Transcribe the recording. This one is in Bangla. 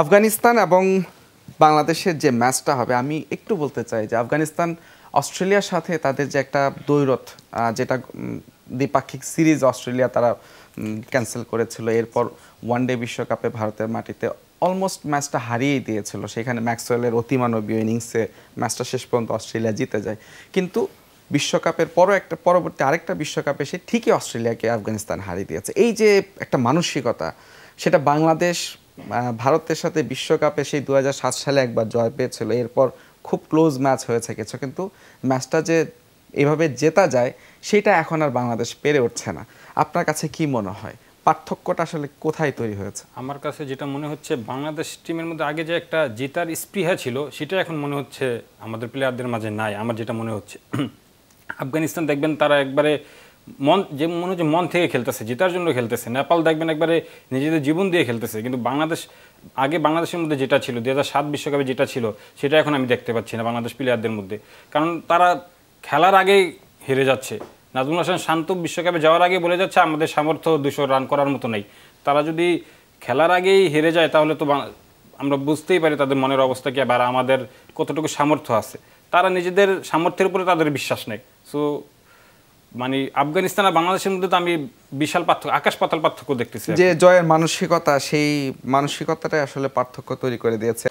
আফগানিস্তান এবং বাংলাদেশের যে ম্যাচটা হবে আমি একটু বলতে চাই যে আফগানিস্তান অস্ট্রেলিয়ার সাথে তাদের যে একটা দ্বৈরথ যেটা দ্বিপাক্ষিক সিরিজ অস্ট্রেলিয়া তারা ক্যান্সেল করেছিল, এরপর ওয়ানডে বিশ্বকাপে ভারতের মাটিতে অলমোস্ট ম্যাচটা হারিয়েই দিয়েছিল, সেখানে ম্যাক্সওয়েলের অতিমানবীয় ইনিংসে ম্যাচটা শেষ পর্যন্ত অস্ট্রেলিয়া জিতে যায়। কিন্তু বিশ্বকাপের পরবর্তী আরেকটা বিশ্বকাপে সে ঠিকই অস্ট্রেলিয়াকে আফগানিস্তান হারিয়ে দিয়েছে। এই যে একটা মানসিকতা, সেটা বাংলাদেশ ভারতের সাথে বিশ্বকাপে সেই 2007 সালে একবার জয় পেয়েছিল, এরপর খুব ক্লোজ ম্যাচ হয়েছে কিছু, কিন্তু ম্যাচটা যে এভাবে জেতা যায় সেটা এখন আর বাংলাদেশ পেরে উঠছে না। আপনার কাছে কি মনে হয় পার্থক্যটা আসলে কোথায় তৈরি হয়েছে? আমার কাছে যেটা মনে হচ্ছে, বাংলাদেশ টিমের মধ্যে আগে যে একটা জেতার স্পৃহা ছিল সেটা এখন মনে হচ্ছে আমাদের প্লেয়ারদের মাঝে নাই। আমার যেটা মনে হচ্ছে আফগানিস্তান দেখবেন তারা একবারে মনে হচ্ছে মন থেকে খেলতেছে, জেতার জন্য খেলতেছে। নেপাল দেখবেন একবারে নিজেদের জীবন দিয়ে খেলতেছে। কিন্তু বাংলাদেশের মধ্যে যেটা ছিল 2007 বিশ্বকাপে যেটা ছিল সেটা এখন আমি দেখতে পাচ্ছি না বাংলাদেশ প্লেয়ারদের মধ্যে। কারণ তারা খেলার আগেই হেরে যাচ্ছে। নাজমুল হাসান শান্ত বিশ্বকাপে যাওয়ার আগে বলে যাচ্ছে আমাদের সামর্থ্য 200 রান করার মতো নেই। তারা যদি খেলার আগেই হেরে যায় তাহলে তো আমরা বুঝতেই পারি তাদের মনের অবস্থা কি, আবার আমাদের কতটুকু সামর্থ্য আছে। তারা নিজেদের সামর্থ্যের উপরে তাদের বিশ্বাস নেই। সো মানে আফগানিস্তান আর বাংলাদেশের মধ্যে তো আমি বিশাল পার্থক্য, আকাশ পাতাল পার্থক্য দেখতেছি। যে জয়ের মানসিকতা, সেই মানসিকতাটাই আসলে পার্থক্য তৈরি করে দিয়েছে।